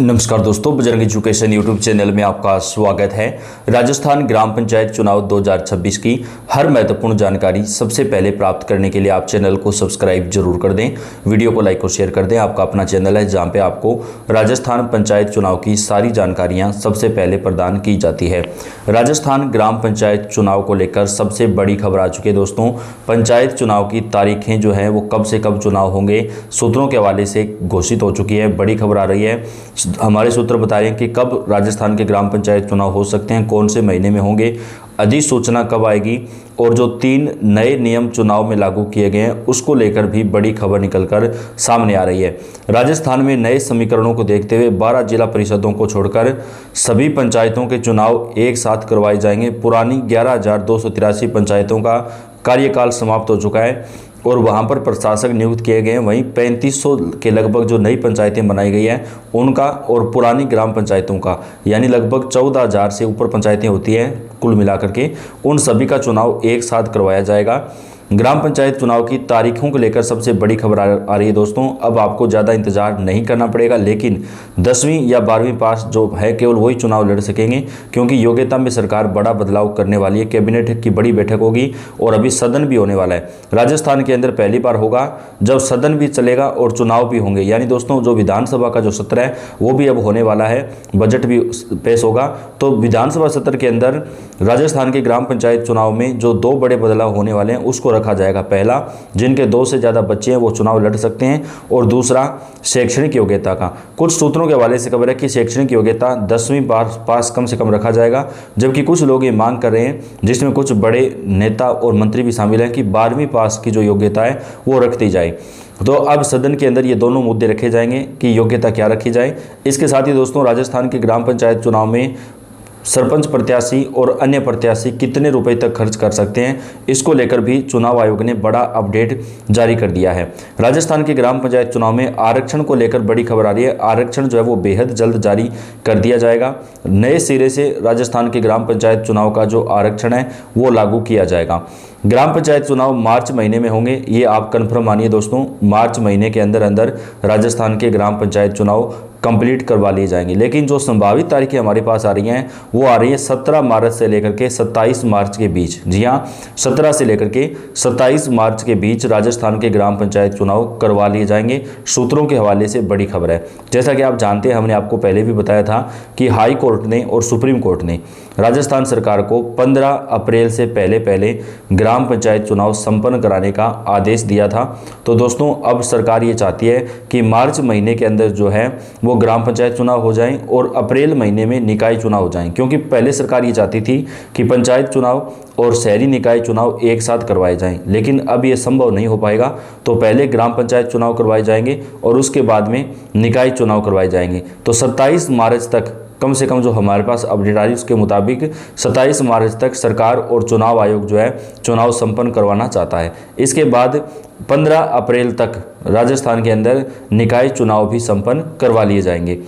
नमस्कार दोस्तों, Bajrang education YouTube channel में आपका स्वागत है। राजस्थान ग्राम पंचायत चुनाव 2026 की हर महत्वपूर्ण जानकारी सबसे पहले प्राप्त करने के लिए आप चैनल को सब्सक्राइब जरूर कर दें, वीडियो को लाइक और शेयर कर दें। आपका अपना चैनल है जहां पे आपको राजस्थान पंचायत चुनाव की सारी जानकारियां सबसे पहले प्रदान की जाती है। राजस्थान ग्राम पंचायत चुनाव को लेकर सबसे बड़ी खबर आ चुकी है दोस्तों। पंचायत चुनाव की तारीखें जो है वो कब से कब चुनाव होंगे सूत्रों के हवाले से घोषित हो चुकी है। बड़ी खबर आ रही है, हमारे सूत्र बता रहे हैं कि कब राजस्थान के ग्राम पंचायत चुनाव हो सकते हैं, कौन से महीने में होंगे, अधिसूचना कब आएगी और जो 3 नए नियम चुनाव में लागू किए गए हैं उसको लेकर भी बड़ी खबर निकलकर सामने आ रही है। राजस्थान में नए समीकरणों को देखते हुए 12 जिला परिषदों को छोड़कर सभी पंचायतों के चुनाव एक साथ करवाए जाएंगे। पुरानी 11,283 पंचायतों का कार्यकाल समाप्त हो चुका है और वहां पर प्रशासक नियुक्त किए गए हैं। वहीं 3500 के लगभग जो नई पंचायतें बनाई गई हैं उनका और पुरानी ग्राम पंचायतों का, यानी लगभग 14,000 से ऊपर पंचायतें होती हैं कुल मिलाकर के, उन सभी का चुनाव एक साथ करवाया जाएगा। ग्राम पंचायत चुनाव की तारीखों को लेकर सबसे बड़ी खबर आ रही है दोस्तों। अब आपको ज़्यादा इंतजार नहीं करना पड़ेगा, लेकिन 10वीं या 12वीं पास जो है केवल वही चुनाव लड़ सकेंगे, क्योंकि योग्यता में सरकार बड़ा बदलाव करने वाली है। कैबिनेट की बड़ी बैठक होगी और अभी सदन भी होने वाला है। राजस्थान के अंदर पहली बार होगा जब सदन भी चलेगा और चुनाव भी होंगे, यानी दोस्तों जो विधानसभा का जो सत्र है वो भी अब होने वाला है, बजट भी पेश होगा। तो विधानसभा सत्र के अंदर राजस्थान के ग्राम पंचायत चुनाव में जो 2 बड़े बदलाव होने वाले हैं उसको रखा जाएगा। पहला, जिनके 2 से ज़्यादा बच्चे हैं वो चुनाव लड़ सकते हैं, और दूसरा शैक्षणिक योग्यता का। कुछ सूत्रों के हवाले से खबर है कि शैक्षणिक योग्यता 10वीं पास कम से कम रखा जाएगा, जबकि कुछ लोग ये मांग कर रहे हैं, जिसमें कुछ बड़े नेता और मंत्री भी शामिल हैं, कि 12वीं पास की जो योग्यता है वो रख दी जाए। तो अब सदन के अंदर ये दोनों मुद्दे रखे जाएंगे कि योग्यता क्या रखी जाए। इसके साथ ही दोस्तों राजस्थान के ग्राम पंचायत चुनाव में सरपंच प्रत्याशी और अन्य प्रत्याशी कितने रुपए तक खर्च कर सकते हैं, इसको लेकर भी चुनाव आयोग ने बड़ा अपडेट जारी कर दिया है। राजस्थान के ग्राम पंचायत चुनाव में आरक्षण को लेकर बड़ी खबर आ रही है। आरक्षण जो है वो बेहद जल्द जारी कर दिया जाएगा। नए सिरे से राजस्थान के ग्राम पंचायत चुनाव का जो आरक्षण है वो लागू किया जाएगा। ग्राम पंचायत चुनाव मार्च महीने में होंगे, ये आप कन्फर्म मानिए दोस्तों। मार्च महीने के अंदर अंदर राजस्थान के ग्राम पंचायत चुनाव कंप्लीट करवा लिए जाएंगे। लेकिन जो संभावित तारीखें हमारे पास आ रही हैं वो आ रही है 17 मार्च से लेकर के 27 मार्च के बीच। जी हाँ, 17 से लेकर के 27 मार्च के बीच राजस्थान के ग्राम पंचायत चुनाव करवा लिए जाएंगे। सूत्रों के हवाले से बड़ी खबर है। जैसा कि आप जानते हैं, हमने आपको पहले भी बताया था कि हाई कोर्ट ने और सुप्रीम कोर्ट ने राजस्थान सरकार को 15 अप्रैल से पहले ग्राम पंचायत चुनाव संपन्न कराने का आदेश दिया था। तो दोस्तों अब सरकार ये चाहती है कि मार्च महीने के अंदर जो है वो ग्राम पंचायत चुनाव हो जाएं और अप्रैल महीने में निकाय चुनाव हो जाएं, क्योंकि पहले सरकार ये चाहती थी कि पंचायत चुनाव और शहरी निकाय चुनाव एक साथ करवाए जाएं, लेकिन अब ये संभव नहीं हो पाएगा। तो पहले ग्राम पंचायत चुनाव करवाए जाएंगे और उसके बाद में निकाय चुनाव करवाए जाएंगे। तो 27 मार्च तक कम से कम जो हमारे पास अपडेट आ रही है उसके मुताबिक 27 मार्च तक सरकार और चुनाव आयोग जो है चुनाव संपन्न करवाना चाहता है। इसके बाद 15 अप्रैल तक राजस्थान के अंदर निकाय चुनाव भी संपन्न करवा लिए जाएंगे।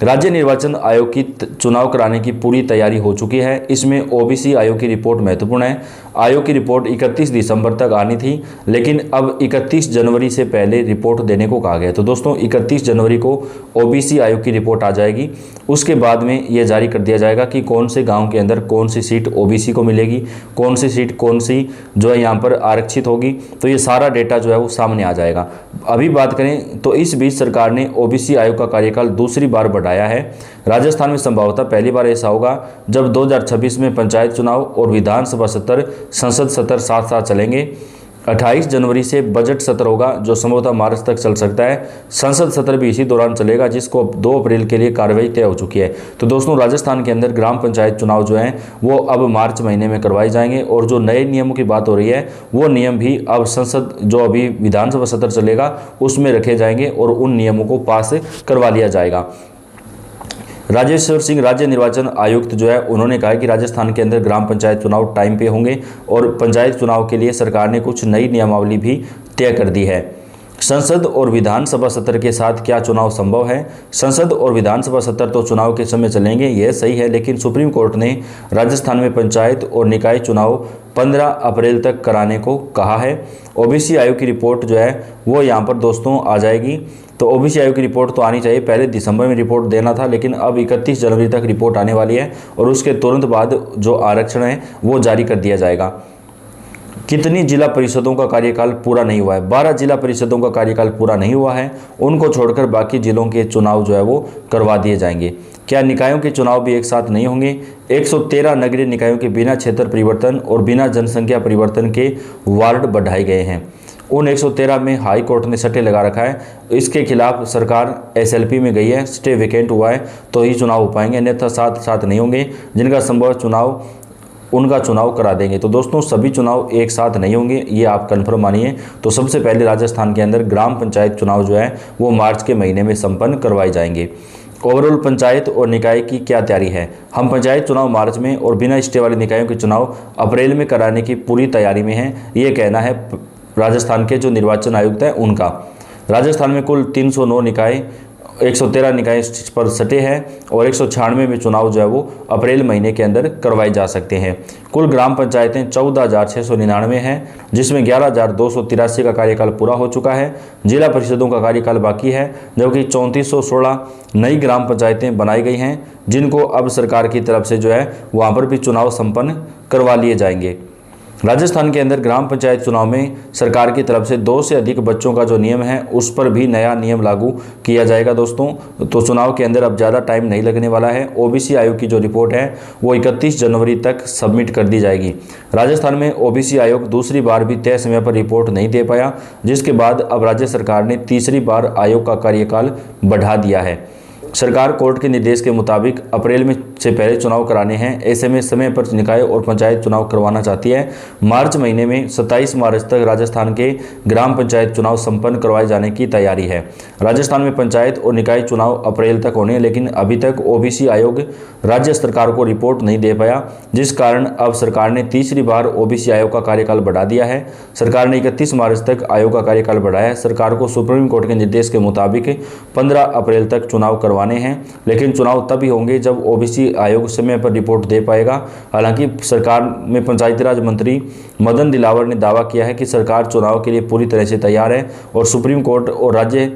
राज्य निर्वाचन आयोग की चुनाव कराने की पूरी तैयारी हो चुकी है। इसमें ओबीसी आयोग की रिपोर्ट महत्वपूर्ण है। आयोग की रिपोर्ट 31 दिसंबर तक आनी थी, लेकिन अब 31 जनवरी से पहले रिपोर्ट देने को कहा गया। तो दोस्तों 31 जनवरी को ओबीसी आयोग की रिपोर्ट आ जाएगी। उसके बाद में ये जारी कर दिया जाएगा कि कौन से गांव के अंदर कौन सी सीट ओबीसी को मिलेगी, कौन सी सीट कौन सी जो है यहाँ पर आरक्षित होगी। तो ये सारा डेटा जो है वो सामने आ जाएगा। अभी बात करें तो इस बीच सरकार ने ओबीसी आयोग का कार्यकाल दूसरी बार बढ़ाया है। राजस्थान में संभवतः पहली बार ऐसा होगा जब 2026 में पंचायत चुनाव और विधानसभा सत्र, संसद सत्र साथ साथ चलेंगे। 28 जनवरी से बजट सत्र होगा जो संभवतः मार्च तक चल सकता है। संसद सत्र भी इसी दौरान चलेगा, जिसको 2 अप्रैल के लिए कार्रवाई तय हो चुकी है। तो दोस्तों राजस्थान के अंदर ग्राम पंचायत चुनाव जो हैं वो अब मार्च महीने में करवाए जाएंगे, और जो नए नियमों की बात हो रही है वो नियम भी अब संसद जो अभी विधानसभा सत्र चलेगा उसमें रखे जाएंगे और उन नियमों को पास करवा लिया जाएगा। राजेश्वर सिंह राज्य निर्वाचन आयुक्त जो है उन्होंने कहा कि राजस्थान के अंदर ग्राम पंचायत चुनाव टाइम पे होंगे, और पंचायत चुनाव के लिए सरकार ने कुछ नई नियमावली भी तय कर दी है। संसद और विधानसभा सत्र के साथ क्या चुनाव संभव है? संसद और विधानसभा सत्र तो चुनाव के समय चलेंगे, यह सही है, लेकिन सुप्रीम कोर्ट ने राजस्थान में पंचायत और निकाय चुनाव 15 अप्रैल तक कराने को कहा है। ओबीसी आयोग की रिपोर्ट जो है वो यहाँ पर दोस्तों आ जाएगी तो ओबीसी आयोग की रिपोर्ट तो आनी चाहिए, पहले दिसंबर में रिपोर्ट देना था, लेकिन अब 31 जनवरी तक रिपोर्ट आने वाली है और उसके तुरंत बाद जो आरक्षण है वो जारी कर दिया जाएगा। कितनी जिला परिषदों का कार्यकाल पूरा नहीं हुआ है? 12 जिला परिषदों का कार्यकाल पूरा नहीं हुआ है, उनको छोड़कर बाकी जिलों के चुनाव जो है वो करवा दिए जाएंगे। क्या निकायों के चुनाव भी एक साथ नहीं होंगे? 113 नगरीय निकायों के बिना क्षेत्र परिवर्तन और बिना जनसंख्या परिवर्तन के वार्ड बढ़ाए गए हैं। उन 113 में हाई कोर्ट ने स्टे लगा रखा है, इसके खिलाफ सरकार एसएलपी में गई है, स्टे वेकेंट हुआ है तो ही चुनाव हो पाएंगे, अन्यथा साथ साथ नहीं होंगे। जिनका संभव चुनाव उनका चुनाव करा देंगे। तो दोस्तों सभी चुनाव एक साथ नहीं होंगे, ये आप कन्फर्म मानिए। तो सबसे पहले राजस्थान के अंदर ग्राम पंचायत चुनाव जो है वो मार्च के महीने में संपन्न करवाए जाएंगे। ओवरऑल पंचायत और निकाय की क्या तैयारी है? हम पंचायत चुनाव मार्च में और बिना स्टे वाले निकायों के चुनाव अप्रैल में कराने की पूरी तैयारी में है, ये कहना है राजस्थान के जो निर्वाचन आयुक्त हैं उनका। राजस्थान में कुल 309 निकाय, 113 निकाय पर सटे हैं और 196 में चुनाव जो है वो अप्रैल महीने के अंदर करवाए जा सकते हैं। कुल ग्राम पंचायतें 14,699 हैं, जिसमें 11,283 का कार्यकाल पूरा हो चुका है। जिला परिषदों का कार्यकाल बाकी है, जबकि 3416 नई ग्राम पंचायतें बनाई गई हैं, जिनको अब सरकार की तरफ से जो है वहाँ पर भी चुनाव संपन्न करवा लिए जाएंगे। राजस्थान के अंदर ग्राम पंचायत चुनाव में सरकार की तरफ से 2 से अधिक बच्चों का जो नियम है उस पर भी नया नियम लागू किया जाएगा दोस्तों। तो चुनाव के अंदर अब ज़्यादा टाइम नहीं लगने वाला है। ओबीसी आयोग की जो रिपोर्ट है वो 31 जनवरी तक सबमिट कर दी जाएगी। राजस्थान में ओबीसी आयोग दूसरी बार भी तय समय पर रिपोर्ट नहीं दे पाया, जिसके बाद अब राज्य सरकार ने तीसरी बार आयोग का कार्यकाल बढ़ा दिया है। सरकार कोर्ट के निर्देश के मुताबिक अप्रैल में से पहले चुनाव कराने हैं, ऐसे में समय पर निकाय और पंचायत चुनाव करवाना चाहती है। मार्च महीने में 27 मार्च तक राजस्थान के ग्राम पंचायत चुनाव संपन्न करवाए जाने की तैयारी है। राजस्थान में पंचायत और निकाय चुनाव अप्रैल तक होने, लेकिन अभी तक ओबीसी आयोग राज्य सरकार को रिपोर्ट नहीं दे पाया, जिस कारण अब सरकार ने तीसरी बार ओबीसी आयोग का कार्यकाल बढ़ा दिया है। सरकार ने 31 मार्च तक आयोग का कार्यकाल बढ़ाया है। सरकार को सुप्रीम कोर्ट के निर्देश के मुताबिक 15 अप्रैल तक चुनाव करवाने हैं, लेकिन चुनाव तभी होंगे जब ओबीसी आयोग समय पर रिपोर्ट दे पाएगा। हालांकि सरकार में पंचायती राज मंत्री मदन दिलावर ने दावा किया है कि सरकार चुनाव के लिए पूरी तरह से तैयार है और सुप्रीम कोर्ट और राज्य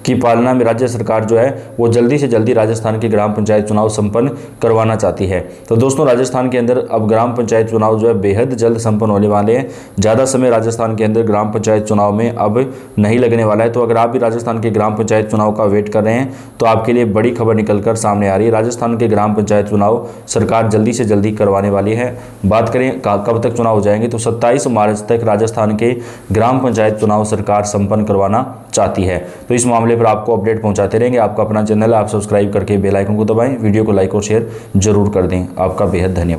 की पालना में राज्य सरकार जो है वो जल्दी से जल्दी राजस्थान के ग्राम पंचायत चुनाव संपन्न करवाना चाहती है। तो दोस्तों राजस्थान के अंदर अब ग्राम पंचायत चुनाव जो है बेहद जल्द संपन्न होने वाले हैं। ज़्यादा समय राजस्थान के अंदर ग्राम पंचायत चुनाव में अब नहीं लगने वाला है। तो अगर आप भी राजस्थान के ग्राम पंचायत चुनाव का वेट कर रहे हैं तो आपके लिए बड़ी खबर निकल कर सामने आ रही है। राजस्थान के ग्राम पंचायत चुनाव सरकार जल्दी से जल्दी करवाने वाली है। बात करें कब तक चुनाव हो जाएंगे, तो 27 मार्च तक राजस्थान के ग्राम पंचायत चुनाव सरकार संपन्न करवाना चाहती है। तो इस मामले पर आपको अपडेट पहुंचाते रहेंगे। आपका अपना चैनल है, आप सब्सक्राइब करके बेल आइकन को दबाएं, वीडियो को लाइक और शेयर जरूर कर दें। आपका बेहद धन्यवाद।